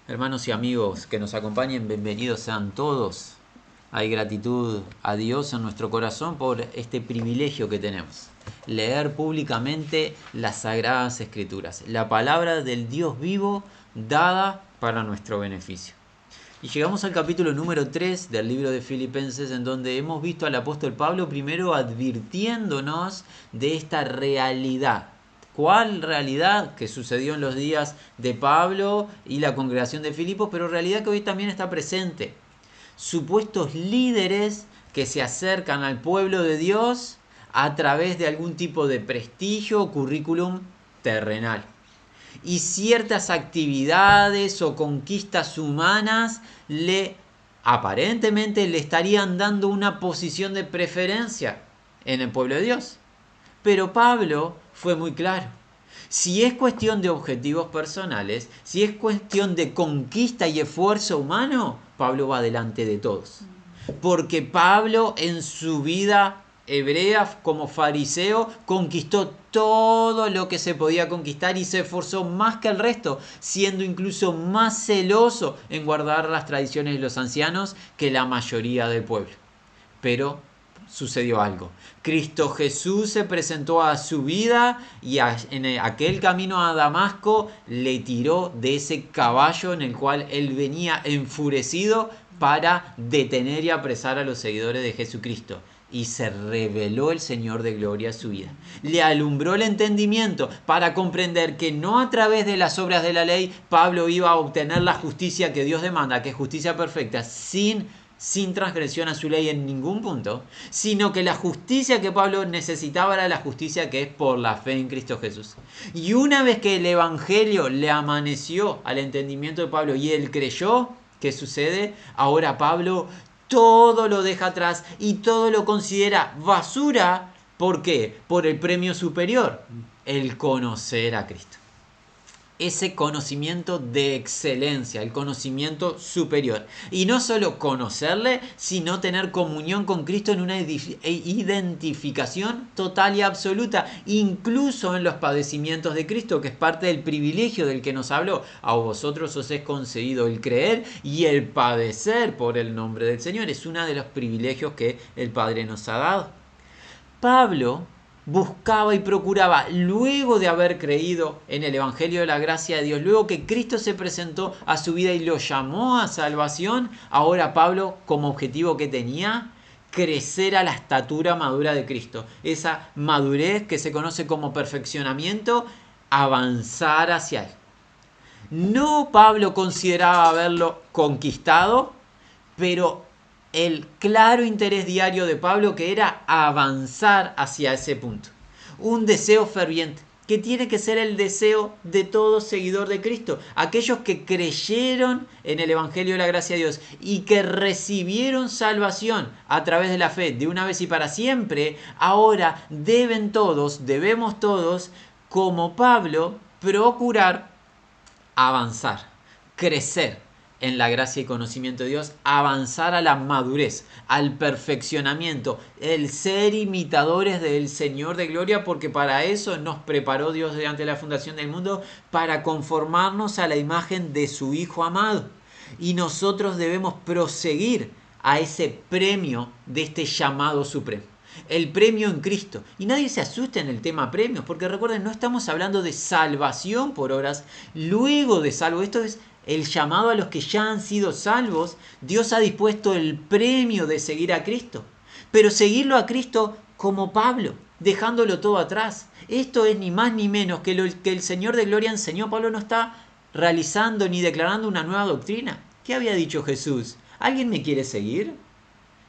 Hermanos y amigos que nos acompañen, bienvenidos sean todos. Hay gratitud a Dios en nuestro corazón por este privilegio que tenemos. Leer públicamente las Sagradas Escrituras, la palabra del Dios vivo dada para nuestro beneficio. Y llegamos al capítulo número 3 del libro de Filipenses, en donde hemos visto al apóstol Pablo primero advirtiéndonos de esta realidad. ¿Cuál realidad que sucedió en los días de Pablo y la congregación de Filipos, pero realidad que hoy también está presente? Supuestos líderes que se acercan al pueblo de Dios a través de algún tipo de prestigio o currículum terrenal. Y ciertas actividades o conquistas humanas aparentemente le estarían dando una posición de preferencia en el pueblo de Dios. Pero Pablo fue muy claro. Si es cuestión de objetivos personales, si es cuestión de conquista y esfuerzo humano, Pablo va delante de todos. Porque Pablo en su vida hebrea como fariseo conquistó todo lo que se podía conquistar y se esforzó más que el resto, siendo incluso más celoso en guardar las tradiciones de los ancianos que la mayoría del pueblo. Pero sucedió algo. Cristo Jesús se presentó a su vida y en aquel camino a Damasco le tiró de ese caballo en el cual él venía enfurecido para detener y apresar a los seguidores de Jesucristo. Y se reveló el Señor de gloria a su vida. Le alumbró el entendimiento para comprender que no a través de las obras de la ley Pablo iba a obtener la justicia que Dios demanda, que es justicia perfecta, sin transgresión a su ley en ningún punto, sino que la justicia que Pablo necesitaba era la justicia que es por la fe en Cristo Jesús. Y una vez que el Evangelio le amaneció al entendimiento de Pablo y él creyó, ¿qué sucede? Ahora Pablo todo lo deja atrás y todo lo considera basura. ¿Por qué? Por el premio superior, el conocer a Cristo. Ese conocimiento de excelencia, el conocimiento superior. Y no solo conocerle, sino tener comunión con Cristo en una identificación total y absoluta, incluso en los padecimientos de Cristo, que es parte del privilegio del que nos habló. A vosotros os es concedido el creer y el padecer por el nombre del Señor. Es uno de los privilegios que el Padre nos ha dado. Pablo buscaba y procuraba, luego de haber creído en el Evangelio de la gracia de Dios, luego que Cristo se presentó a su vida y lo llamó a salvación, ahora Pablo, como objetivo que tenía, crecer a la estatura madura de Cristo. Esa madurez que se conoce como perfeccionamiento, avanzar hacia él. No Pablo consideraba haberlo conquistado, pero el claro interés diario de Pablo que era avanzar hacia ese punto. Un deseo ferviente, que tiene que ser el deseo de todo seguidor de Cristo. Aquellos que creyeron en el Evangelio de la gracia de Dios y que recibieron salvación a través de la fe de una vez y para siempre, ahora debemos todos, como Pablo, procurar avanzar, crecer en la gracia y conocimiento de Dios, avanzar a la madurez, al perfeccionamiento, el ser imitadores del Señor de gloria, porque para eso nos preparó Dios desde la fundación del mundo, para conformarnos a la imagen de su Hijo amado. Y nosotros debemos proseguir a ese premio de este llamado supremo. El premio en Cristo. Y nadie se asuste en el tema premios, porque recuerden, no estamos hablando de salvación por obras, luego de salvo. Esto es el llamado a los que ya han sido salvos. Dios ha dispuesto el premio de seguir a Cristo, pero seguirlo a Cristo como Pablo, dejándolo todo atrás. Esto es ni más ni menos que lo que el Señor de gloria enseñó. Pablo no está realizando ni declarando una nueva doctrina. ¿Qué había dicho Jesús? ¿Alguien me quiere seguir?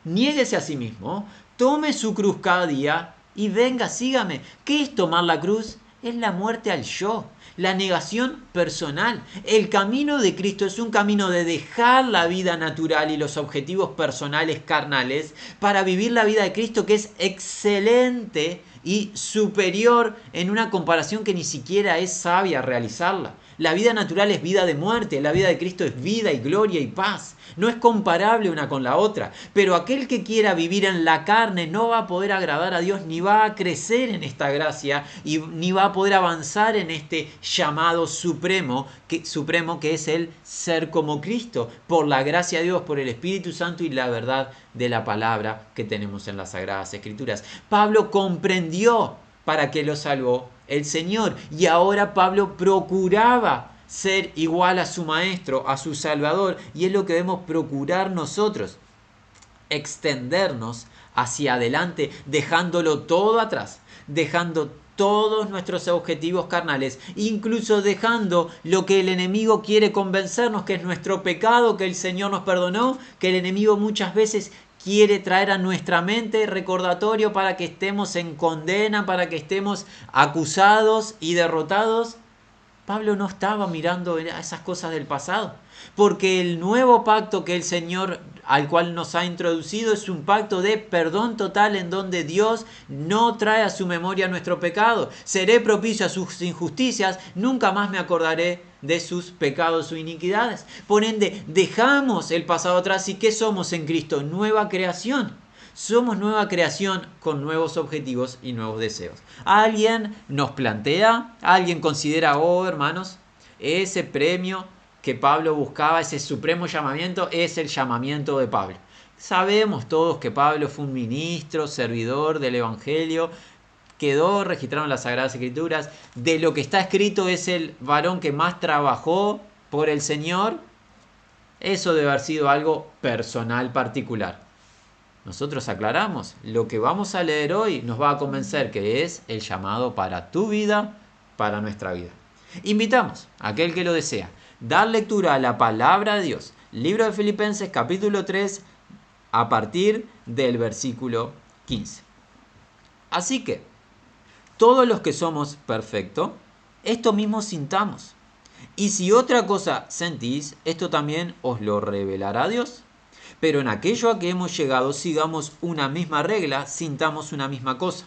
Niéguese a sí mismo, tome su cruz cada día y venga, sígame. ¿Qué es tomar la cruz? Es la muerte al yo, la negación personal. El camino de Cristo es un camino de dejar la vida natural y los objetivos personales carnales para vivir la vida de Cristo, que es excelente y superior en una comparación que ni siquiera es sabia realizarla. La vida natural es vida de muerte, la vida de Cristo es vida y gloria y paz. No es comparable una con la otra. Pero aquel que quiera vivir en la carne no va a poder agradar a Dios, ni va a crecer en esta gracia, y ni va a poder avanzar en este llamado supremo que es el ser como Cristo, por la gracia de Dios, por el Espíritu Santo y la verdad de la palabra que tenemos en las Sagradas Escrituras. Pablo comprendió para qué lo salvó el Señor, y ahora Pablo procuraba ser igual a su Maestro, a su Salvador, y es lo que debemos procurar nosotros, extendernos hacia adelante, dejándolo todo atrás, dejando todos nuestros objetivos carnales, incluso dejando lo que el enemigo quiere convencernos, que es nuestro pecado, que el Señor nos perdonó, que el enemigo muchas veces quiere traer a nuestra mente recordatorio para que estemos en condena, para que estemos acusados y derrotados. Pablo no estaba mirando a esas cosas del pasado, porque el nuevo pacto que el Señor al cual nos ha introducido es un pacto de perdón total, en donde Dios no trae a su memoria nuestro pecado. Seré propicio a sus injusticias, nunca más me acordaré de sus pecados o iniquidades. Por ende, dejamos el pasado atrás. ¿Y qué somos en Cristo? Nueva creación. Somos nueva creación con nuevos objetivos y nuevos deseos. Alguien nos plantea, alguien considera, oh hermanos, ese premio que Pablo buscaba, ese supremo llamamiento, es el llamamiento de Pablo. Sabemos todos que Pablo fue un ministro, servidor del Evangelio, quedó registrado en las Sagradas Escrituras. De lo que está escrito, es el varón que más trabajó por el Señor. Eso debe haber sido algo personal, particular. Nosotros aclaramos, lo que vamos a leer hoy nos va a convencer que es el llamado para tu vida, para nuestra vida. Invitamos a aquel que lo desea, dar lectura a la palabra de Dios. Libro de Filipenses, capítulo 3, a partir del versículo 15. Así que, todos los que somos perfectos, esto mismo sintamos. Y si otra cosa sentís, esto también os lo revelará Dios. Pero en aquello a que hemos llegado, sigamos una misma regla, sintamos una misma cosa.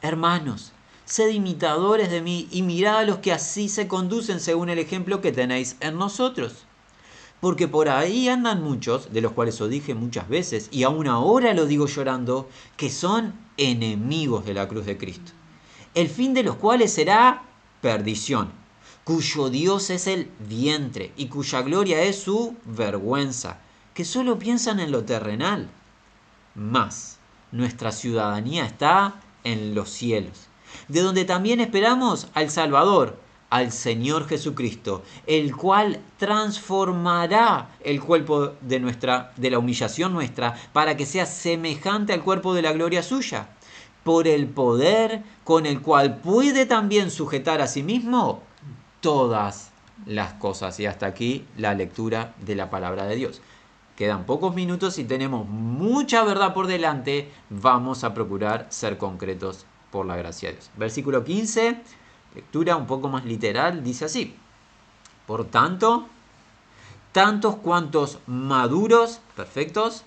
Hermanos, sed imitadores de mí y mirad a los que así se conducen según el ejemplo que tenéis en nosotros. Porque por ahí andan muchos, de los cuales os dije muchas veces, y aún ahora lo digo llorando, que son enemigos de la cruz de Cristo. El fin de los cuales será perdición, cuyo Dios es el vientre y cuya gloria es su vergüenza, que solo piensan en lo terrenal. Mas nuestra ciudadanía está en los cielos, de donde también esperamos al Salvador, al Señor Jesucristo, el cual transformará el cuerpo de la humillación nuestra, para que sea semejante al cuerpo de la gloria suya, por el poder con el cual puede también sujetar a sí mismo todas las cosas. Y hasta aquí la lectura de la palabra de Dios. Quedan pocos minutos y tenemos mucha verdad por delante. Vamos a procurar ser concretos por la gracia de Dios. Versículo 15, lectura un poco más literal, dice así: por tanto, tantos cuantos maduros, perfectos,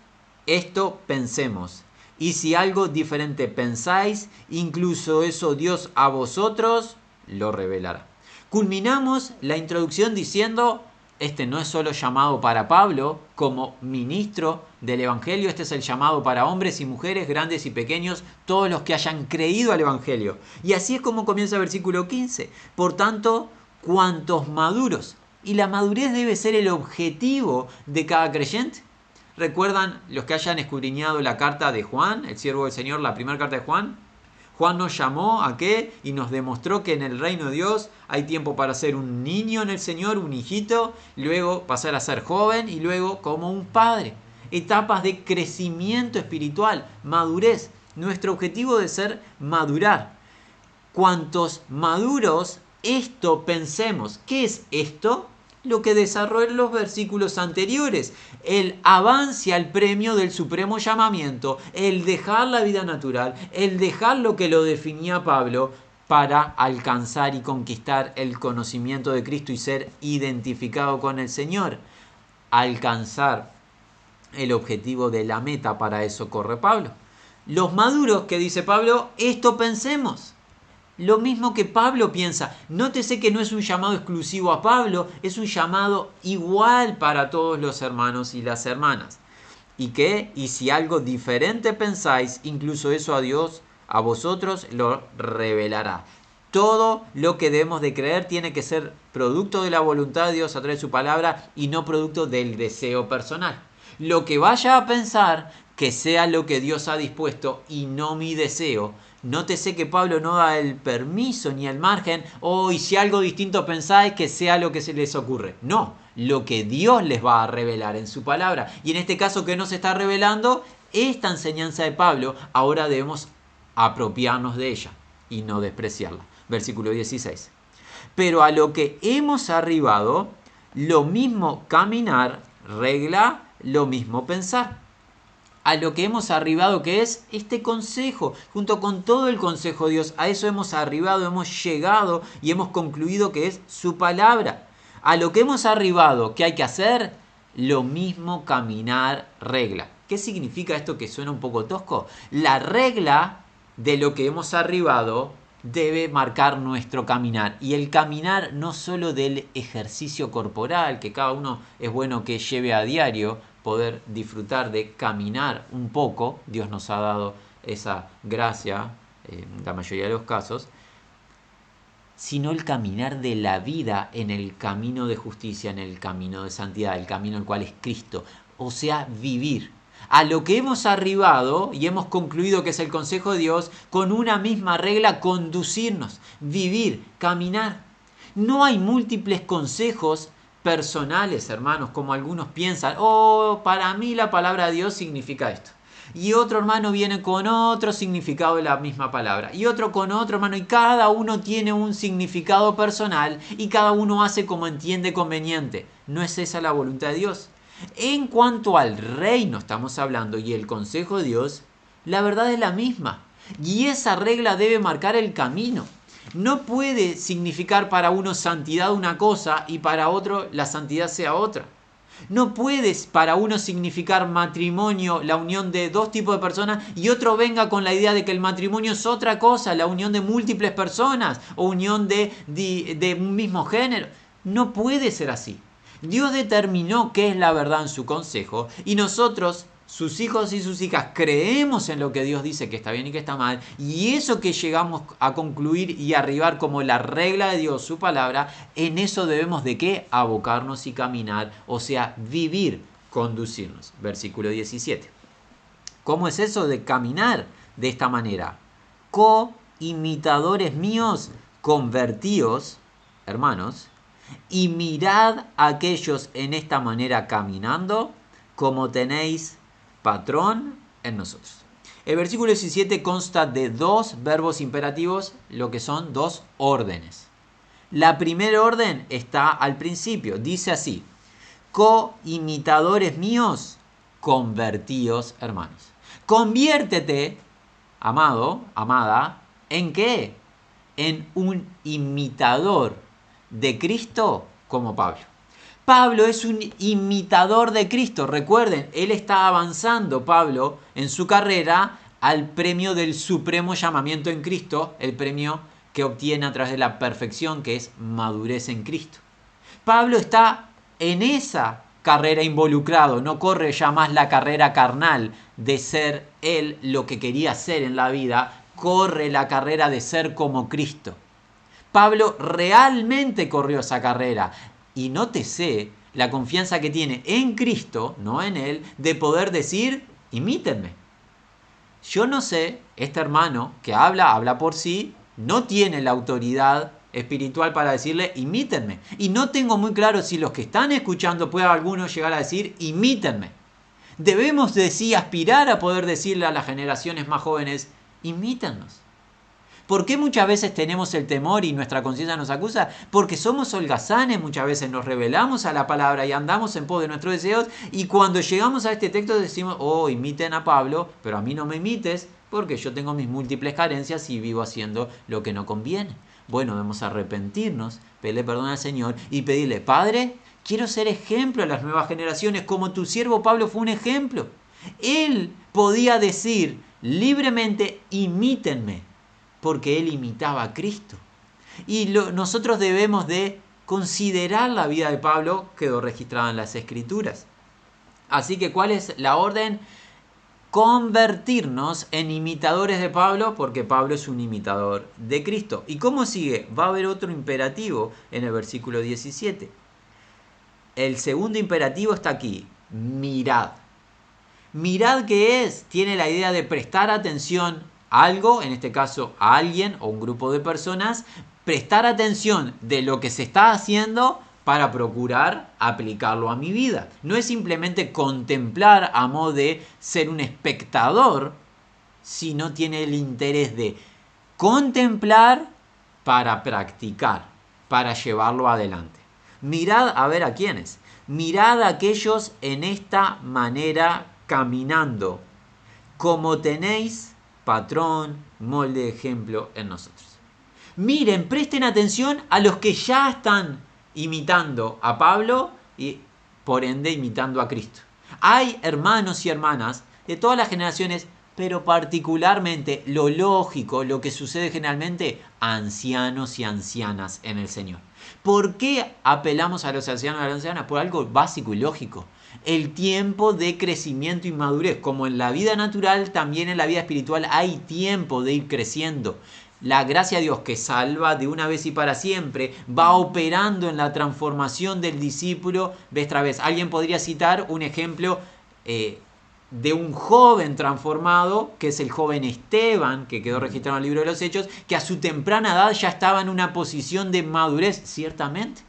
esto pensemos. Y si algo diferente pensáis, incluso eso Dios a vosotros lo revelará. Culminamos la introducción diciendo: este no es solo llamado para Pablo como ministro del Evangelio, este es el llamado para hombres y mujeres, grandes y pequeños, todos los que hayan creído al Evangelio. Y así es como comienza el versículo 15. Por tanto, cuantos maduros. Y la madurez debe ser el objetivo de cada creyente. ¿Recuerdan los que hayan escudriñado la carta de Juan, el siervo del Señor, la primera carta de Juan? Juan nos llamó a qué y nos demostró que en el reino de Dios hay tiempo para ser un niño en el Señor, un hijito, luego pasar a ser joven y luego como un padre. Etapas de crecimiento espiritual, madurez. Nuestro objetivo debe ser madurar. Cuantos maduros, esto pensemos. ¿Qué es esto? Lo que desarrolló en los versículos anteriores, el avance al premio del supremo llamamiento, el dejar la vida natural, el dejar lo que lo definía Pablo para alcanzar y conquistar el conocimiento de Cristo y ser identificado con el Señor. Alcanzar el objetivo de la meta, para eso corre Pablo. Los maduros, que dice Pablo, esto pensemos. Lo mismo que Pablo piensa. Nótese que no es un llamado exclusivo a Pablo, es un llamado igual para todos los hermanos y las hermanas. Y si algo diferente pensáis, incluso eso a Dios, a vosotros lo revelará. Todo lo que debemos de creer tiene que ser producto de la voluntad de Dios a través de su palabra y no producto del deseo personal. Lo que vaya a pensar, que sea lo que Dios ha dispuesto y no mi deseo. Nótese que Pablo no da el permiso ni el margen, y si algo distinto pensáis, que sea lo que se les ocurre. No, lo que Dios les va a revelar en su palabra. Y en este caso que nos está revelando, esta enseñanza de Pablo, ahora debemos apropiarnos de ella y no despreciarla. Versículo 16. Pero a lo que hemos arribado, lo mismo caminar, regla, lo mismo pensar. A lo que hemos arribado, que es este consejo, junto con todo el consejo de Dios, a eso hemos arribado, hemos llegado y hemos concluido que es su palabra. A lo que hemos arribado, ¿qué hay que hacer? Lo mismo caminar, regla. ¿Qué significa esto que suena un poco tosco? La regla de lo que hemos arribado debe marcar nuestro caminar. Y el caminar no solo del ejercicio corporal, que cada uno es bueno que lleve a diario, poder disfrutar de caminar un poco. Dios nos ha dado esa gracia en la mayoría de los casos, sino el caminar de la vida en el camino de justicia, en el camino de santidad, el camino el cual es Cristo, o sea, vivir. A lo que hemos arribado y hemos concluido que es el consejo de Dios, con una misma regla, conducirnos, vivir, caminar. No hay múltiples consejos personales, hermanos, como algunos piensan. Para mí la palabra de Dios significa esto. Y otro hermano viene con otro significado de la misma palabra. Y otro con otro hermano. Y cada uno tiene un significado personal. Y cada uno hace como entiende conveniente. No es esa la voluntad de Dios. En cuanto al reino estamos hablando y el consejo de Dios, la verdad es la misma. Y esa regla debe marcar el camino. No puede significar para uno santidad una cosa y para otro la santidad sea otra. No puede para uno significar matrimonio, la unión de dos tipos de personas, y otro venga con la idea de que el matrimonio es otra cosa, la unión de múltiples personas o unión de un mismo género. No puede ser así. Dios determinó qué es la verdad en su consejo y nosotros, sus hijos y sus hijas, creemos en lo que Dios dice que está bien y que está mal, y eso que llegamos a concluir y arribar como la regla de Dios, su palabra, en eso debemos de qué? Abocarnos y caminar, o sea, vivir, conducirnos. Versículo 17. ¿Cómo es eso de caminar de esta manera? Coimitadores míos, convertíos, hermanos, y mirad a aquellos en esta manera caminando, como tenéis patrón en nosotros. El versículo 17 consta de dos verbos imperativos, lo que son dos órdenes. La primera orden está al principio, dice así: coimitadores míos, convertíos, hermanos. Conviértete, amado, amada, ¿en qué? En un imitador de Cristo como Pablo. Pablo es un imitador de Cristo. Recuerden, él está avanzando, Pablo, en su carrera al premio del supremo llamamiento en Cristo, el premio que obtiene a través de la perfección, que es madurez en Cristo. Pablo está en esa carrera involucrado, no corre ya más la carrera carnal de ser él lo que quería ser en la vida, corre la carrera de ser como Cristo. Pablo realmente corrió esa carrera y nótese la confianza que tiene en Cristo, no en él, de poder decir, imítenme. Yo no sé, este hermano que habla por sí, no tiene la autoridad espiritual para decirle, imítenme. Y no tengo muy claro si los que están escuchando puede alguno llegar a decir, imítenme. Debemos de sí aspirar a poder decirle a las generaciones más jóvenes, imítennos. ¿Por qué muchas veces tenemos el temor y nuestra conciencia nos acusa? Porque somos holgazanes, muchas veces nos rebelamos a la palabra y andamos en pos de nuestros deseos, y cuando llegamos a este texto decimos, imiten a Pablo, pero a mí no me imites porque yo tengo mis múltiples carencias y vivo haciendo lo que no conviene. Bueno, debemos arrepentirnos, pedirle perdón al Señor y pedirle, Padre, quiero ser ejemplo a las nuevas generaciones como tu siervo Pablo fue un ejemplo. Él podía decir libremente, imítenme. porque él imitaba a Cristo. Y nosotros debemos de considerar la vida de Pablo, quedó registrada en las Escrituras. Así que, ¿cuál es la orden? Convertirnos en imitadores de Pablo, porque Pablo es un imitador de Cristo. ¿Y cómo sigue? Va a haber otro imperativo en el versículo 17. El segundo imperativo está aquí: mirad. Mirad, ¿qué es? Tiene la idea de prestar atención a algo, en este caso a alguien o un grupo de personas, prestar atención de lo que se está haciendo para procurar aplicarlo a mi vida. No es simplemente contemplar a modo de ser un espectador, sino tiene el interés de contemplar para practicar, para llevarlo adelante. Mirad a ver a quiénes. Mirad a aquellos en esta manera caminando, como tenéis patrón, molde, ejemplo en nosotros. Miren, presten atención a los que ya están imitando a Pablo y por ende imitando a Cristo. Hay hermanos y hermanas de todas las generaciones, pero particularmente lo lógico, lo que sucede generalmente, ancianos y ancianas en el Señor. ¿Por qué apelamos a los ancianos y a las ancianas? Por algo básico y lógico. El tiempo de crecimiento y madurez, como en la vida natural, también en la vida espiritual hay tiempo de ir creciendo. La gracia de Dios, que salva de una vez y para siempre, va operando en la transformación del discípulo vez tras vez. Alguien podría citar un ejemplo de un joven transformado, que es el joven Esteban, que quedó registrado en el libro de los Hechos, que a su temprana edad ya estaba en una posición de madurez, ciertamente.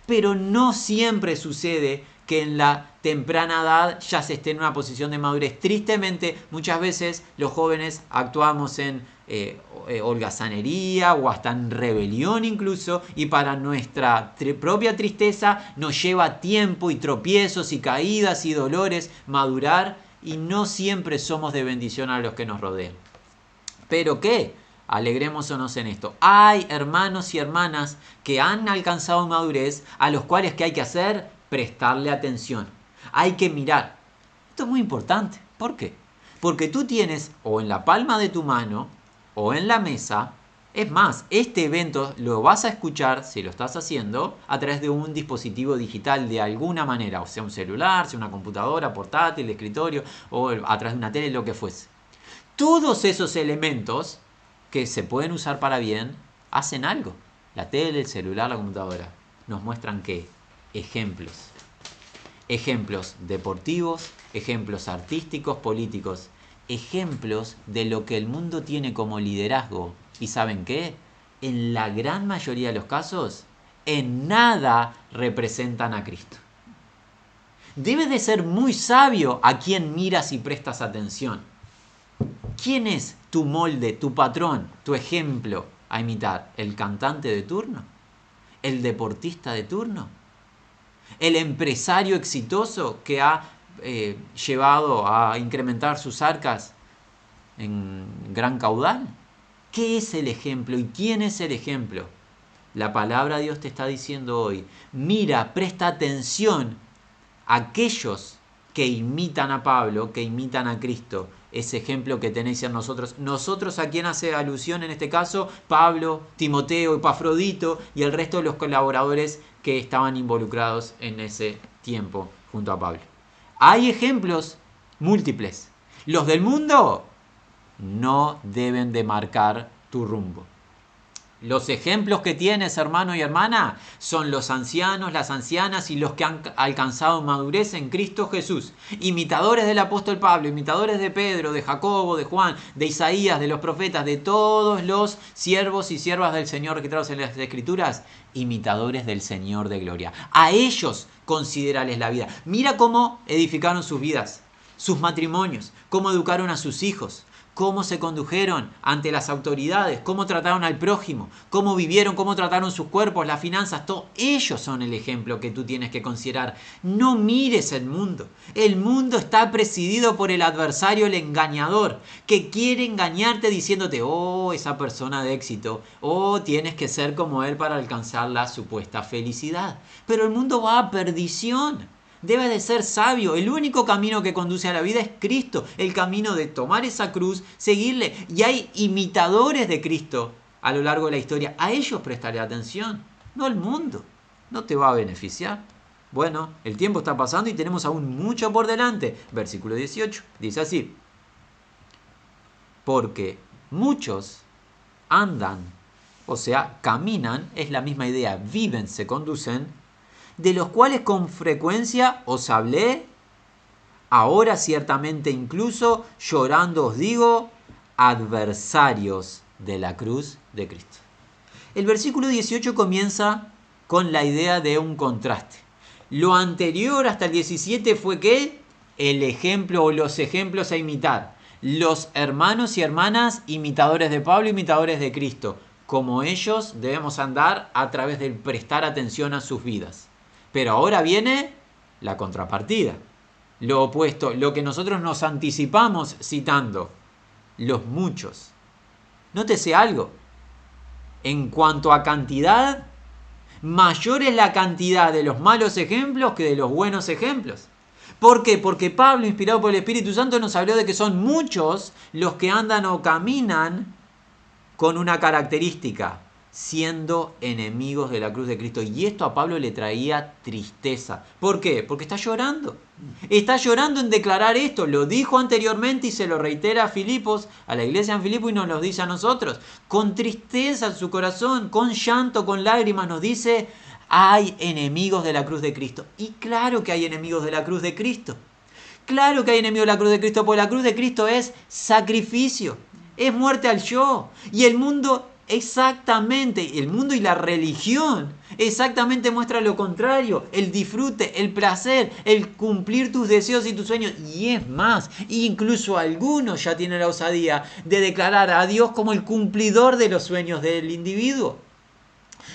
Pero no siempre sucede que en la temprana edad ya se esté en una posición de madurez. Tristemente, muchas veces los jóvenes actuamos en holgazanería o hasta en rebelión incluso, y para nuestra propia tristeza nos lleva tiempo y tropiezos y caídas y dolores madurar, y no siempre somos de bendición a los que nos rodean. ¿Pero qué? Alegrémonos en esto. Hay hermanos y hermanas que han alcanzado madurez, a los cuales ¿qué hay que hacer? Prestarle atención. Hay que mirar. Esto es muy importante. ¿Por qué? Porque tú tienes o en la palma de tu mano o en la mesa. Es más, este evento lo vas a escuchar, si lo estás haciendo, a través de un dispositivo digital de alguna manera, o sea un celular, sea una computadora, portátil, de escritorio, o a través de una tele, lo que fuese. Todos esos elementos que se pueden usar para bien, hacen algo. La tele, el celular, la computadora, nos muestran ¿qué? Ejemplos. Ejemplos deportivos, ejemplos artísticos, políticos, ejemplos de lo que el mundo tiene como liderazgo. ¿Y saben qué? En la gran mayoría de los casos, en nada representan a Cristo. Debes de ser muy sabio a quien miras y prestas atención. ¿Quién es tu molde, tu patrón, tu ejemplo a imitar? ¿El cantante de turno? ¿El deportista de turno? ¿El empresario exitoso que ha llevado a incrementar sus arcas en gran caudal? ¿Qué es el ejemplo y quién es el ejemplo? La palabra de Dios te está diciendo hoy: mira, presta atención a aquellos que imitan a Pablo, que imitan a Cristo. Ese ejemplo que tenéis en nosotros. Nosotros, ¿a quién hace alusión en este caso? Pablo, Timoteo, Epafrodito y el resto de los colaboradores que estaban involucrados en ese tiempo junto a Pablo. Hay ejemplos múltiples. Los del mundo no deben de marcar tu rumbo. Los ejemplos que tienes, hermano y hermana, son los ancianos, las ancianas y los que han alcanzado madurez en Cristo Jesús. Imitadores del apóstol Pablo, imitadores de Pedro, de Jacobo, de Juan, de Isaías, de los profetas, de todos los siervos y siervas del Señor registrados en las Escrituras, imitadores del Señor de gloria. A ellos considérales la vida. Mira cómo edificaron sus vidas, sus matrimonios, cómo educaron a sus hijos, cómo se condujeron ante las autoridades, cómo trataron al prójimo, cómo vivieron, cómo trataron sus cuerpos, las finanzas, todo. Ellos son el ejemplo que tú tienes que considerar. No mires el mundo. El mundo está presidido por el adversario, el engañador, que quiere engañarte diciéndote: oh, esa persona de éxito, oh, tienes que ser como él para alcanzar la supuesta felicidad. Pero el mundo va a perdición. Debe de ser sabio. El único camino que conduce a la vida es Cristo. El camino de tomar esa cruz, seguirle. Y hay imitadores de Cristo a lo largo de la historia. A ellos prestaré atención, no al mundo. No te va a beneficiar. Bueno, el tiempo está pasando y tenemos aún mucho por delante. Versículo 18 dice así: porque muchos andan, o sea, caminan, es la misma idea, viven, se conducen, de los cuales con frecuencia os hablé, ahora ciertamente incluso llorando os digo, adversarios de la cruz de Cristo. El versículo 18 comienza con la idea de un contraste. Lo anterior hasta el 17 fue que el ejemplo o los ejemplos a imitar. Los hermanos y hermanas imitadores de Pablo, imitadores de Cristo. Como ellos debemos andar a través de prestar atención a sus vidas. Pero ahora viene la contrapartida. Lo opuesto, lo que nosotros nos anticipamos citando. Los muchos. Nótese algo. En cuanto a cantidad, mayor es la cantidad de los malos ejemplos que de los buenos ejemplos. ¿Por qué? Porque Pablo, inspirado por el Espíritu Santo, nos habló de que son muchos los que andan o caminan con una característica, siendo enemigos de la cruz de Cristo. Y esto a Pablo le traía tristeza. ¿Por qué? Porque está llorando. Está llorando en declarar esto. Lo dijo anteriormente y se lo reitera a Filipos, a la iglesia en Filipos, y nos lo dice a nosotros. Con tristeza en su corazón, con llanto, con lágrimas, nos dice: hay enemigos de la cruz de Cristo. Y claro que hay enemigos de la cruz de Cristo. Claro que hay enemigos de la cruz de Cristo, porque la cruz de Cristo es sacrificio. Es muerte al yo. Y el mundo exactamente, el mundo y la religión exactamente muestra lo contrario: el disfrute, el placer, el cumplir tus deseos y tus sueños. Y es más, incluso algunos ya tienen la osadía de declarar a Dios como el cumplidor de los sueños del individuo.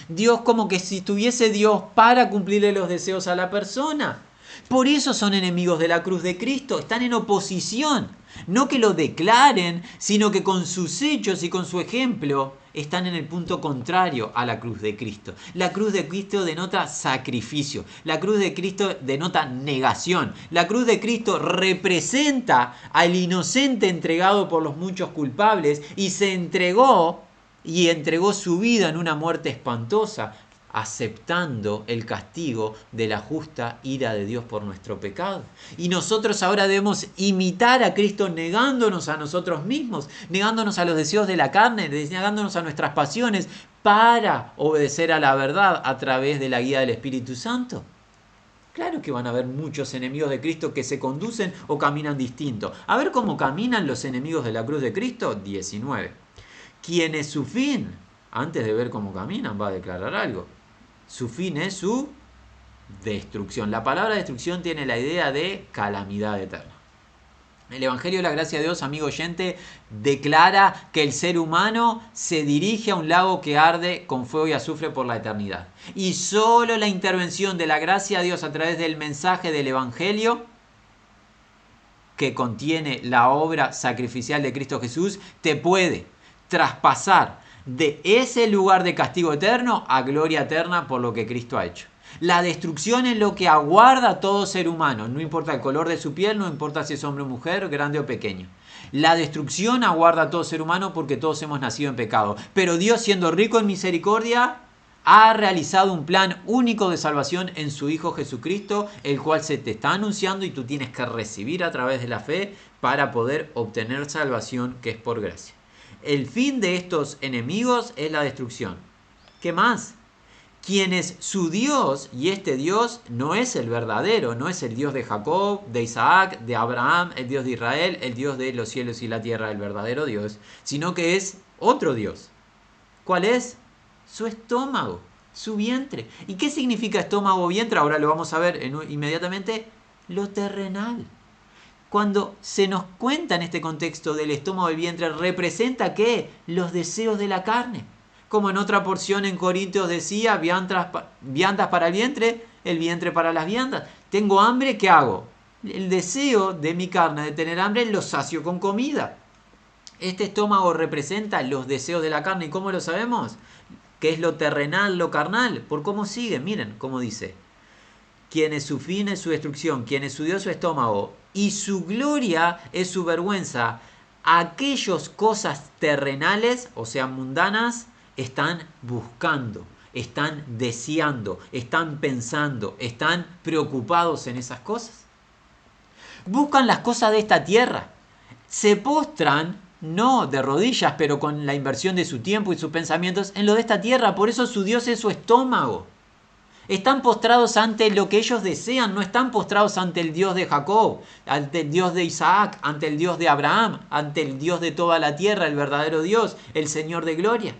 Dios como que si tuviese Dios para cumplirle los deseos a la persona. Por eso son enemigos de la cruz de Cristo, están en oposición. No que lo declaren, sino que con sus hechos y con su ejemplo están en el punto contrario a la cruz de Cristo. La cruz de Cristo denota sacrificio. La cruz de Cristo denota negación. La cruz de Cristo representa al inocente entregado por los muchos culpables y se entregó su vida en una muerte espantosa, aceptando el castigo de la justa ira de Dios por nuestro pecado. Y nosotros ahora debemos imitar a Cristo negándonos a nosotros mismos, negándonos a los deseos de la carne, negándonos a nuestras pasiones para obedecer a la verdad a través de la guía del Espíritu Santo. Claro que van a haber muchos enemigos de Cristo que se conducen o caminan distinto. A ver cómo caminan los enemigos de la cruz de Cristo. 19. Quien es su fin, antes de ver cómo caminan, va a declarar algo. Su fin es su destrucción. La palabra destrucción tiene la idea de calamidad eterna. El Evangelio de la Gracia de Dios, amigo oyente, declara que el ser humano se dirige a un lago que arde con fuego y azufre por la eternidad. Y solo la intervención de la gracia de Dios a través del mensaje del Evangelio, que contiene la obra sacrificial de Cristo Jesús, te puede traspasar de ese lugar de castigo eterno a gloria eterna por lo que Cristo ha hecho. La destrucción es lo que aguarda a todo ser humano, no importa el color de su piel, no importa si es hombre o mujer, grande o pequeño. La destrucción aguarda a todo ser humano porque todos hemos nacido en pecado. Pero Dios, siendo rico en misericordia, ha realizado un plan único de salvación en su Hijo Jesucristo, el cual se te está anunciando y tú tienes que recibir a través de la fe para poder obtener salvación, que es por gracia. El fin de estos enemigos es la destrucción. ¿Qué más? Quien es su Dios, y este Dios no es el verdadero, no es el Dios de Jacob, de Isaac, de Abraham, el Dios de Israel, el Dios de los cielos y la tierra, el verdadero Dios, sino que es otro Dios. ¿Cuál es? Su estómago, su vientre. ¿Y qué significa estómago o vientre? Ahora lo vamos a ver inmediatamente. Lo terrenal. Cuando se nos cuenta en este contexto del estómago del vientre, representa ¿qué? Los deseos de la carne. Como en otra porción en Corintios decía, viandas para el vientre para las viandas. Tengo hambre, ¿qué hago? El deseo de mi carne de tener hambre lo sacio con comida. Este estómago representa los deseos de la carne. ¿Y cómo lo sabemos? ¿Qué es lo terrenal, lo carnal? Por cómo sigue, miren cómo dice. quienes su fin es su destrucción, quienes su Dios su estómago, y su gloria es su vergüenza, aquellas cosas terrenales, o sea, mundanas, están buscando, están deseando, están pensando, están preocupados en esas cosas. Buscan las cosas de esta tierra, se postran, no de rodillas, pero con la inversión de su tiempo y sus pensamientos en lo de esta tierra, por eso su Dios es su estómago. Están postrados ante lo que ellos desean, no están postrados ante el Dios de Jacob, ante el Dios de Isaac, ante el Dios de Abraham, ante el Dios de toda la tierra, el verdadero Dios, el Señor de gloria.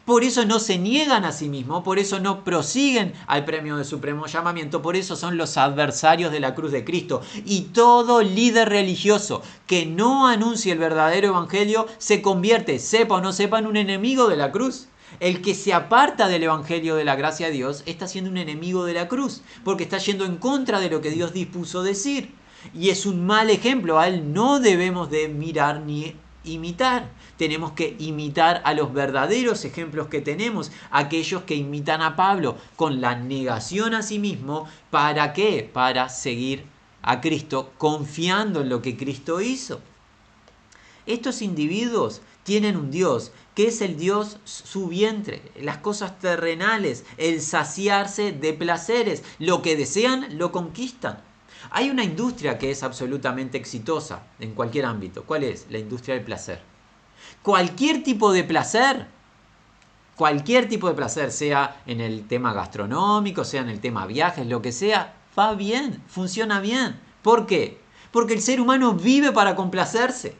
Por eso no se niegan a sí mismos, por eso no prosiguen al premio de supremo llamamiento, por eso son los adversarios de la cruz de Cristo. Y todo líder religioso que no anuncie el verdadero evangelio se convierte, sepa o no sepa, en un enemigo de la cruz. El que se aparta del evangelio de la gracia de Dios está siendo un enemigo de la cruz, porque está yendo en contra de lo que Dios dispuso decir. Y es un mal ejemplo, a él no debemos de mirar ni imitar. Tenemos que imitar a los verdaderos ejemplos que tenemos, aquellos que imitan a Pablo con la negación a sí mismo. ¿Para qué? Para seguir a Cristo, confiando en lo que Cristo hizo. Estos individuos tienen un Dios que es el Dios su vientre, las cosas terrenales, el saciarse de placeres, lo que desean lo conquistan. Hay una industria que es absolutamente exitosa en cualquier ámbito. ¿Cuál es? La industria del placer. Cualquier tipo de placer, sea en el tema gastronómico, sea en el tema viajes, lo que sea, va bien, funciona bien. ¿Por qué? Porque el ser humano vive para complacerse.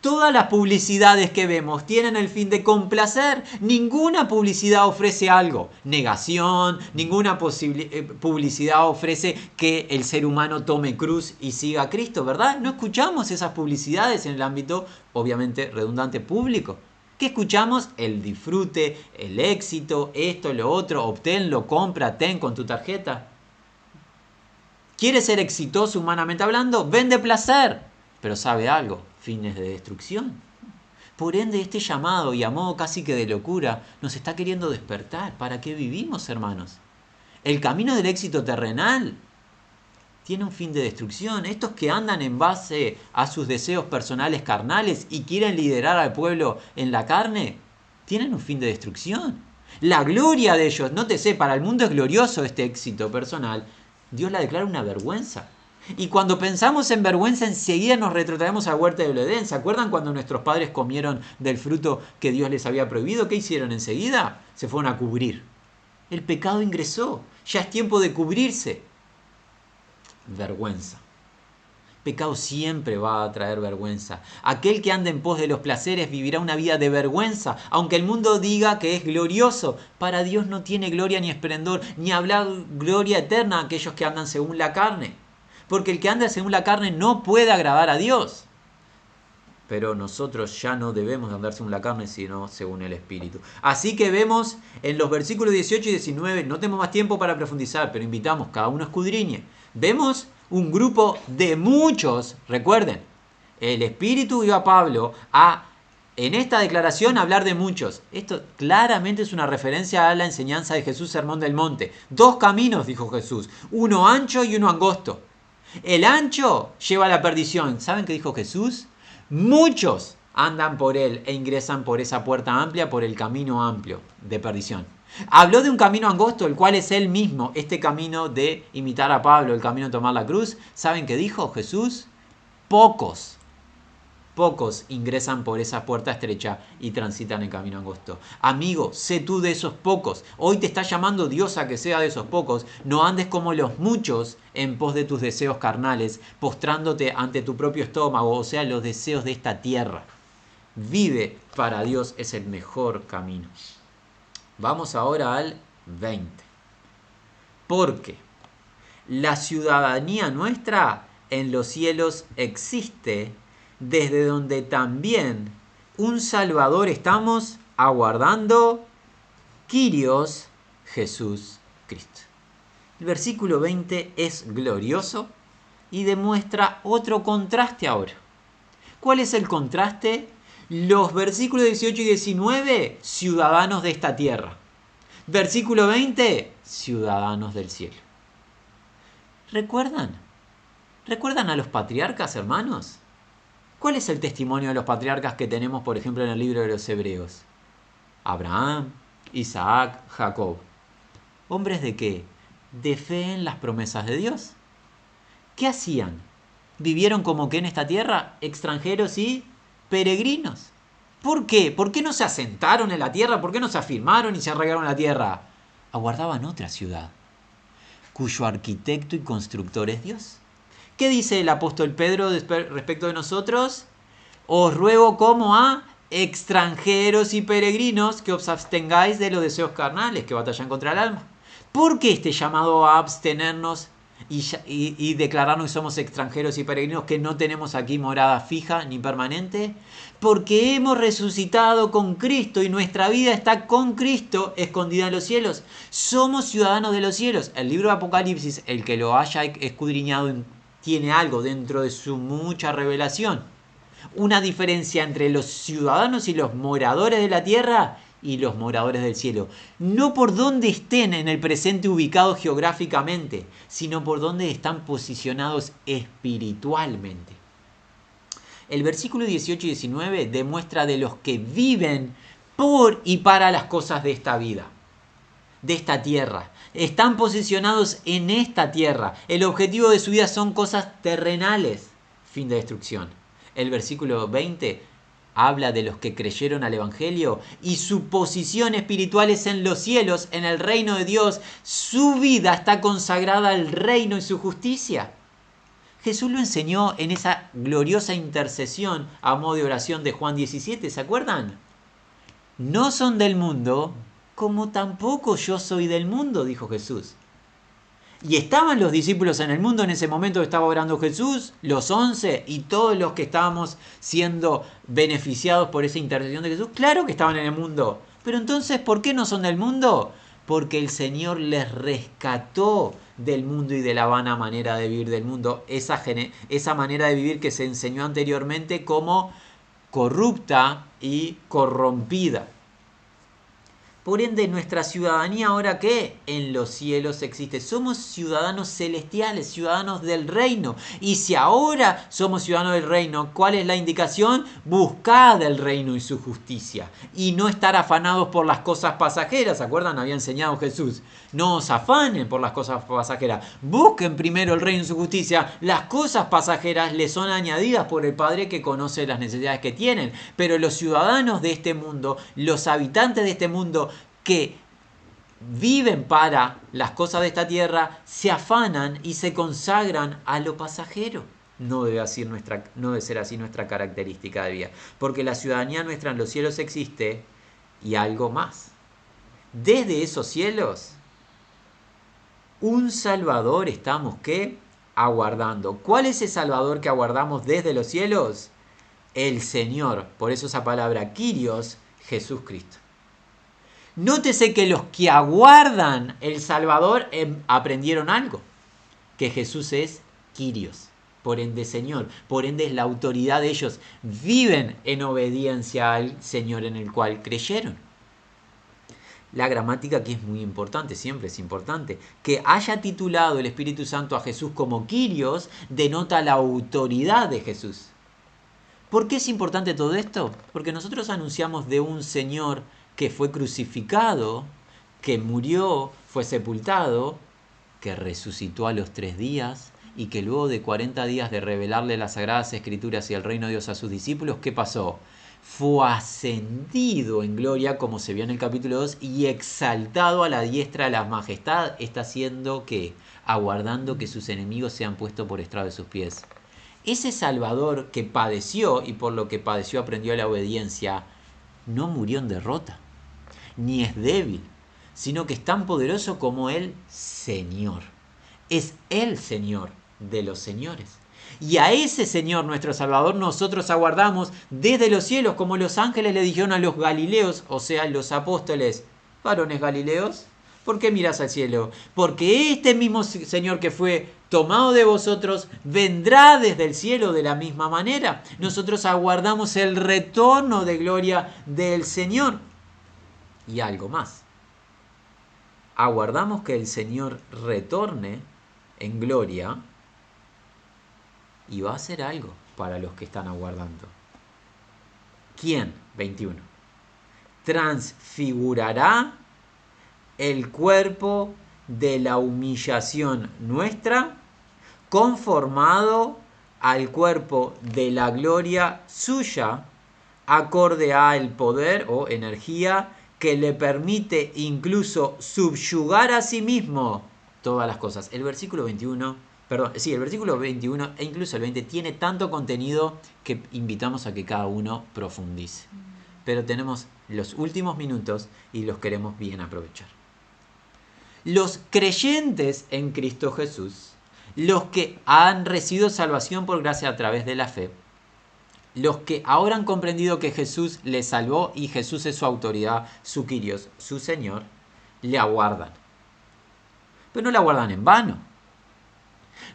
Todas las publicidades que vemos tienen el fin de complacer. Ninguna publicidad ofrece algo. Negación, ninguna publicidad ofrece que el ser humano tome cruz y siga a Cristo, ¿verdad? No escuchamos esas publicidades en el ámbito, obviamente, redundante público. ¿Qué escuchamos? El disfrute, el éxito, esto, lo otro, obténlo, compra, ten con tu tarjeta. ¿Quieres ser exitoso humanamente hablando? Vende placer. Pero sabe algo, fines de destrucción. Por ende, este llamado, y a modo casi que de locura, nos está queriendo despertar. ¿Para qué vivimos, hermanos? El camino del éxito terrenal tiene un fin de destrucción. Estos que andan en base a sus deseos personales carnales y quieren liderar al pueblo en la carne, tienen un fin de destrucción. La gloria de ellos, nótese, para el mundo es glorioso este éxito personal. Dios la declara una vergüenza. Y cuando pensamos en vergüenza, enseguida nos retrotraemos al huerto del Edén. ¿Se acuerdan cuando nuestros padres comieron del fruto que Dios les había prohibido? ¿Qué hicieron enseguida? Se fueron a cubrir. El pecado ingresó. Ya es tiempo de cubrirse. Vergüenza. Pecado siempre va a traer vergüenza. Aquel que anda en pos de los placeres vivirá una vida de vergüenza, aunque el mundo diga que es glorioso. Para Dios no tiene gloria ni esplendor, ni hablar gloria eterna a aquellos que andan según la carne. Porque el que anda según la carne no puede agradar a Dios. Pero nosotros ya no debemos andar según la carne, sino según el Espíritu. Así que vemos en los versículos 18 y 19, no tenemos más tiempo para profundizar, pero invitamos, cada uno escudriñe. Vemos un grupo de muchos, recuerden, el Espíritu dio a Pablo en esta declaración hablar de muchos. Esto claramente es una referencia a la enseñanza de Jesús, Sermón del Monte. 2 caminos, dijo Jesús, uno ancho y uno angosto. El ancho lleva a la perdición. ¿Saben qué dijo Jesús? Muchos andan por él e ingresan por esa puerta amplia, por el camino amplio de perdición. Habló de un camino angosto, el cual es él mismo, este camino de imitar a Pablo, el camino de tomar la cruz. ¿Saben qué dijo Jesús? Pocos ingresan por esa puerta estrecha y transitan el camino angosto. Amigo, sé tú de esos pocos. Hoy te está llamando Dios a que sea de esos pocos. No andes como los muchos en pos de tus deseos carnales, postrándote ante tu propio estómago, o sea, los deseos de esta tierra. Vive para Dios, es el mejor camino. Vamos ahora al 20. Porque la ciudadanía nuestra en los cielos existe, desde donde también un Salvador estamos aguardando, Kyrios, Jesús Cristo. El versículo 20 es glorioso y demuestra otro contraste ahora. ¿Cuál es el contraste? Los versículos 18 y 19, ciudadanos de esta tierra. Versículo 20, ciudadanos del cielo. ¿Recuerdan? ¿Recuerdan a los patriarcas, hermanos? ¿Cuál es el testimonio de los patriarcas que tenemos, por ejemplo, en el libro de los Hebreos? Abraham, Isaac, Jacob. ¿Hombres de qué? De fe en las promesas de Dios. ¿Qué hacían? ¿Vivieron como que en esta tierra? Extranjeros y peregrinos. ¿Por qué? ¿Por qué no se asentaron en la tierra? ¿Por qué no se afirmaron y se arraigaron en la tierra? Aguardaban otra ciudad, cuyo arquitecto y constructor es Dios. ¿Qué dice el apóstol Pedro respecto de nosotros? Os ruego como a extranjeros y peregrinos que os abstengáis de los deseos carnales que batallan contra el alma. ¿Por qué este llamado a abstenernos y declararnos que somos extranjeros y peregrinos, que no tenemos aquí morada fija ni permanente? Porque hemos resucitado con Cristo y nuestra vida está con Cristo escondida en los cielos. Somos ciudadanos de los cielos. El libro de Apocalipsis, el que lo haya escudriñado, tiene algo dentro de su mucha revelación. Una diferencia entre los ciudadanos y los moradores de la tierra y los moradores del cielo. No por dónde estén en el presente ubicados geográficamente, sino por dónde están posicionados espiritualmente. El versículo 18 y 19 demuestra de los que viven por y para las cosas de esta vida, de esta tierra. Están posicionados en esta tierra. El objetivo de su vida son cosas terrenales. Fin de destrucción. El versículo 20 habla de los que creyeron al Evangelio y su posición espiritual es en los cielos, en el reino de Dios. Su vida está consagrada al reino y su justicia. Jesús lo enseñó en esa gloriosa intercesión a modo de oración de Juan 17, ¿se acuerdan? No son del mundo, como tampoco yo soy del mundo, dijo Jesús. Y estaban los discípulos en el mundo en ese momento que estaba orando Jesús, los 11 y todos los que estábamos siendo beneficiados por esa intercesión de Jesús. Claro que estaban en el mundo. Pero entonces, ¿por qué no son del mundo? Porque el Señor les rescató del mundo y de la vana manera de vivir del mundo. Esa manera de vivir que se enseñó anteriormente como corrupta y corrompida. Por ende, nuestra ciudadanía ahora, ¿qué? En los cielos existe. Somos ciudadanos celestiales, ciudadanos del reino. Y si ahora somos ciudadanos del reino, ¿cuál es la indicación? Buscad el reino y su justicia. Y no estar afanados por las cosas pasajeras. ¿Se acuerdan? Había enseñado Jesús. No os afanen por las cosas pasajeras. Busquen primero el reino y su justicia. Las cosas pasajeras les son añadidas por el Padre que conoce las necesidades que tienen. Pero los ciudadanos de este mundo, los habitantes de este mundo, que viven para las cosas de esta tierra, se afanan y se consagran a lo pasajero. No debe ser así nuestra característica de vida, porque la ciudadanía nuestra en los cielos existe y algo más. Desde esos cielos, un Salvador estamos ¿qué? Aguardando. ¿Cuál es ese Salvador que aguardamos desde los cielos? El Señor, por eso esa palabra Kyrios, Jesús Cristo. Nótese que los que aguardan el Salvador aprendieron algo, que Jesús es Kyrios, por ende Señor, por ende es la autoridad de ellos, viven en obediencia al Señor en el cual creyeron. La gramática aquí es muy importante, siempre es importante. Que haya titulado el Espíritu Santo a Jesús como Kyrios denota la autoridad de Jesús. ¿Por qué es importante todo esto? Porque nosotros anunciamos de un Señor que fue crucificado, que murió, fue sepultado, que resucitó a los 3 días y que luego de 40 días de revelarle las Sagradas Escrituras y el reino de Dios a sus discípulos, ¿qué pasó? Fue ascendido en gloria, como se vio en el capítulo 2, y exaltado a la diestra de la majestad. Está haciendo que, aguardando que sus enemigos sean puestos por estrado de sus pies. Ese Salvador que padeció y por lo que padeció aprendió la obediencia, no murió en derrota, ni es débil, sino que es tan poderoso como el Señor. Es el Señor de los señores. Y a ese Señor, nuestro Salvador, nosotros aguardamos desde los cielos, como los ángeles le dijeron a los galileos, o sea, los apóstoles, varones galileos, ¿por qué miras al cielo? Porque este mismo Señor que fue tomado de vosotros vendrá desde el cielo de la misma manera. Nosotros aguardamos el retorno de gloria del Señor. Y algo más. Aguardamos que el Señor retorne en gloria y va a hacer algo para los que están aguardando. ¿Quién? 21. Transfigurará el cuerpo de la humillación nuestra, conformado al cuerpo de la gloria suya, acorde al poder o energía que le permite incluso subyugar a sí mismo todas las cosas. El versículo 21, el versículo 21 e incluso el 20 tiene tanto contenido que invitamos a que cada uno profundice. Pero tenemos los últimos minutos y los queremos bien aprovechar. Los creyentes en Cristo Jesús, los que han recibido salvación por gracia a través de la fe, los que ahora han comprendido que Jesús les salvó y Jesús es su autoridad, su Kyrios, su Señor, le aguardan. Pero no le aguardan en vano.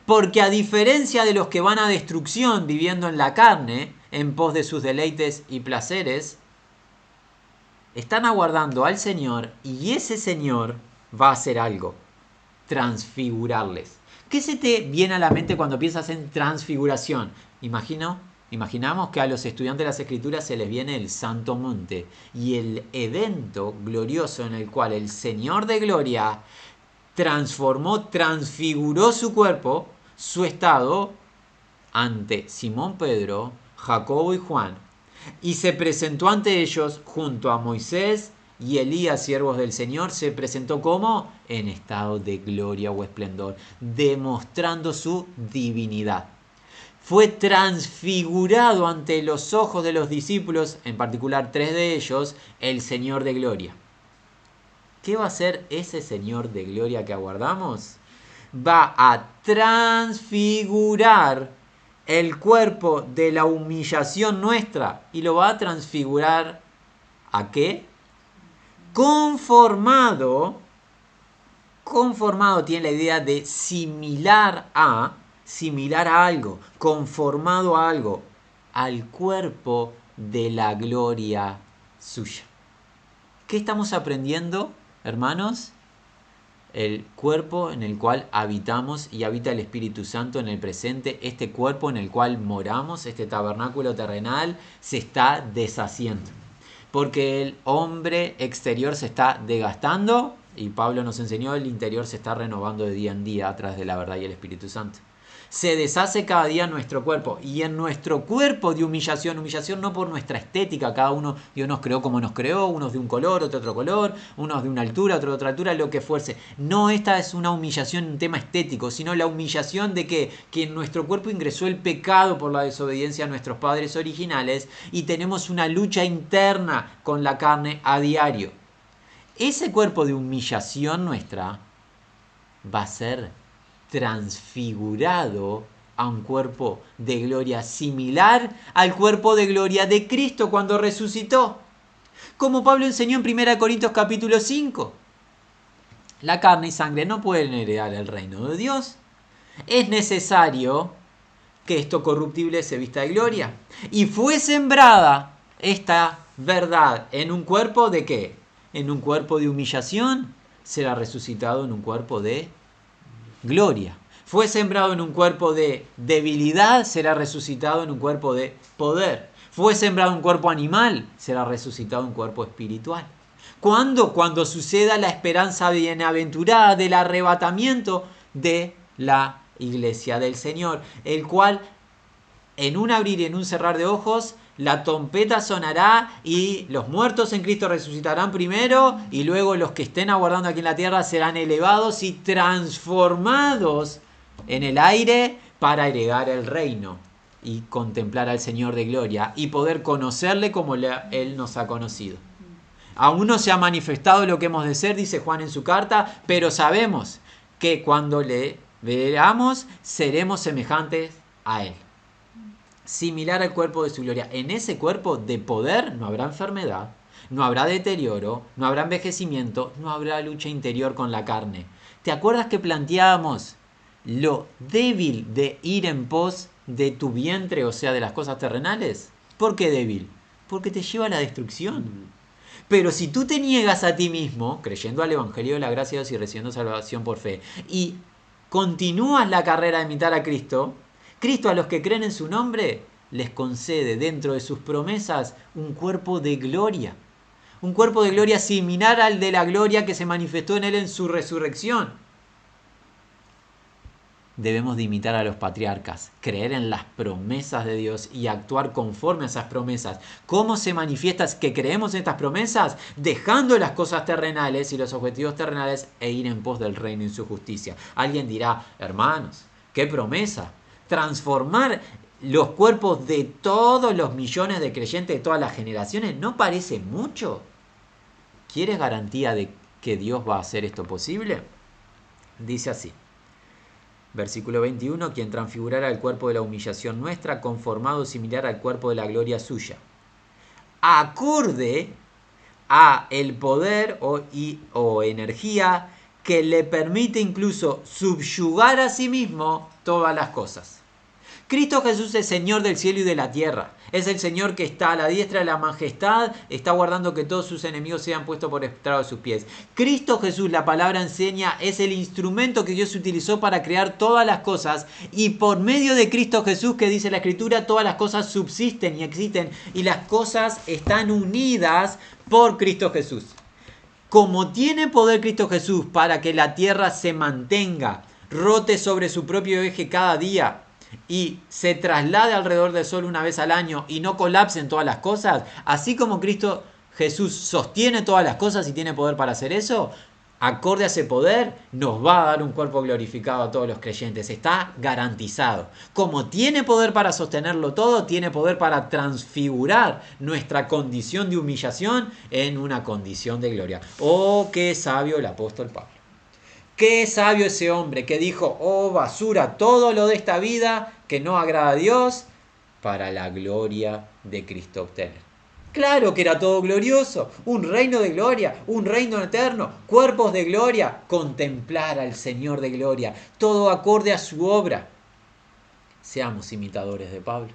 Porque a diferencia de los que van a destrucción viviendo en la carne, en pos de sus deleites y placeres, están aguardando al Señor y ese Señor va a hacer algo, transfigurarles. ¿Qué se te viene a la mente cuando piensas en transfiguración? Imaginamos que a los estudiantes de las Escrituras se les viene el Santo Monte y el evento glorioso en el cual el Señor de Gloria transfiguró su cuerpo, su estado, ante Simón Pedro, Jacobo y Juan, y se presentó ante ellos junto a Moisés y Elías, siervos del Señor, se presentó como en estado de gloria o esplendor, demostrando su divinidad. Fue transfigurado ante los ojos de los discípulos, en particular 3 de ellos, el Señor de gloria. ¿Qué va a hacer ese Señor de gloria que aguardamos? Va a transfigurar el cuerpo de la humillación nuestra. ¿Y lo va a transfigurar a qué? Conformado tiene la idea de similar a algo, conformado a algo, al cuerpo de la gloria suya. ¿Qué estamos aprendiendo, hermanos? El cuerpo en el cual habitamos y habita el Espíritu Santo en el presente, este cuerpo en el cual moramos, este tabernáculo terrenal, se está deshaciendo. Porque el hombre exterior se está desgastando y Pablo nos enseñó, el interior se está renovando de día en día a través de la verdad y el Espíritu Santo. Se deshace cada día nuestro cuerpo y en nuestro cuerpo de humillación no por nuestra estética, cada uno, Dios nos creó como nos creó, unos de un color, otro color, unos de una altura, otro de otra altura, lo que fuese. No, esta es una humillación en un tema estético, sino la humillación de que en nuestro cuerpo ingresó el pecado por la desobediencia a nuestros padres originales y tenemos una lucha interna con la carne a diario. Ese cuerpo de humillación nuestra va a ser transfigurado a un cuerpo de gloria similar al cuerpo de gloria de Cristo cuando resucitó. Como Pablo enseñó en 1 Corintios capítulo 5. La carne y sangre no pueden heredar el reino de Dios. Es necesario que esto corruptible se vista de gloria. Y fue sembrada esta verdad en un cuerpo de ¿qué? En un cuerpo de humillación, será resucitado en un cuerpo de gloria. Fue sembrado en un cuerpo de debilidad, será resucitado en un cuerpo de poder. Fue sembrado en un cuerpo animal, será resucitado en un cuerpo espiritual. ¿Cuándo? Cuando suceda la esperanza bienaventurada del arrebatamiento de la iglesia del Señor, el cual en un abrir y en un cerrar de ojos la trompeta sonará y los muertos en Cristo resucitarán primero y luego los que estén aguardando aquí en la tierra serán elevados y transformados en el aire para heredar el reino y contemplar al Señor de gloria y poder conocerle como Él nos ha conocido. Aún no se ha manifestado lo que hemos de ser, dice Juan en su carta, pero sabemos que cuando le veamos seremos semejantes a Él. Similar al cuerpo de su gloria. En ese cuerpo de poder no habrá enfermedad, no habrá deterioro, no habrá envejecimiento, no habrá lucha interior con la carne. ¿Te acuerdas que planteábamos lo débil de ir en pos de tu vientre, o sea, de las cosas terrenales? ¿Por qué débil? Porque te lleva a la destrucción. Pero si tú te niegas a ti mismo, creyendo al Evangelio de la gracia de Dios y recibiendo salvación por fe, y continúas la carrera de imitar a Cristo, Cristo a los que creen en su nombre les concede dentro de sus promesas un cuerpo de gloria. Un cuerpo de gloria similar al de la gloria que se manifestó en él en su resurrección. Debemos de imitar a los patriarcas, creer en las promesas de Dios y actuar conforme a esas promesas. ¿Cómo se manifiesta que creemos en estas promesas? Dejando las cosas terrenales y los objetivos terrenales e ir en pos del reino y su justicia. Alguien dirá, hermanos, ¿qué promesa? Transformar los cuerpos de todos los millones de creyentes de todas las generaciones, ¿no parece mucho? ¿Quieres garantía de que Dios va a hacer esto posible? Dice así. Versículo 21, quien transfigurara el cuerpo de la humillación nuestra, conformado similar al cuerpo de la gloria suya. Acorde a el poder o energía que le permite incluso subyugar a sí mismo todas las cosas. Cristo Jesús es Señor del cielo y de la tierra. Es el Señor que está a la diestra de la majestad, está guardando que todos sus enemigos sean puestos por estrado de sus pies. Cristo Jesús, la palabra enseña, es el instrumento que Dios utilizó para crear todas las cosas. Y por medio de Cristo Jesús, que dice la Escritura, todas las cosas subsisten y existen. Y las cosas están unidas por Cristo Jesús. Como tiene poder Cristo Jesús para que la tierra se mantenga, rote sobre su propio eje cada día, y se traslade alrededor del sol una vez al año y no colapsen todas las cosas, así como Cristo Jesús sostiene todas las cosas y tiene poder para hacer eso, acorde a ese poder nos va a dar un cuerpo glorificado a todos los creyentes, está garantizado. Como tiene poder para sostenerlo todo, tiene poder para transfigurar nuestra condición de humillación en una condición de gloria. Oh, qué sabio el apóstol Pablo. Qué sabio ese hombre que dijo, oh basura, todo lo de esta vida que no agrada a Dios, para la gloria de Cristo obtener. Claro que era todo glorioso, un reino de gloria, un reino eterno, cuerpos de gloria, contemplar al Señor de gloria, todo acorde a su obra. Seamos imitadores de Pablo.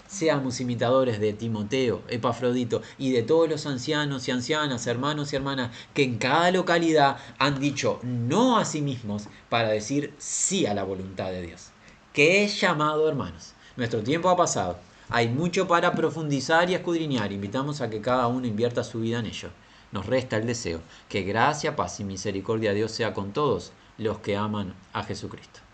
Seamos imitadores de Timoteo, Epafrodito y de todos los ancianos y ancianas, hermanos y hermanas que en cada localidad han dicho no a sí mismos para decir sí a la voluntad de Dios. Que es llamado, hermanos. Nuestro tiempo ha pasado. Hay mucho para profundizar y escudriñar. Invitamos a que cada uno invierta su vida en ello. Nos resta el deseo que gracia, paz y misericordia de Dios sea con todos los que aman a Jesucristo.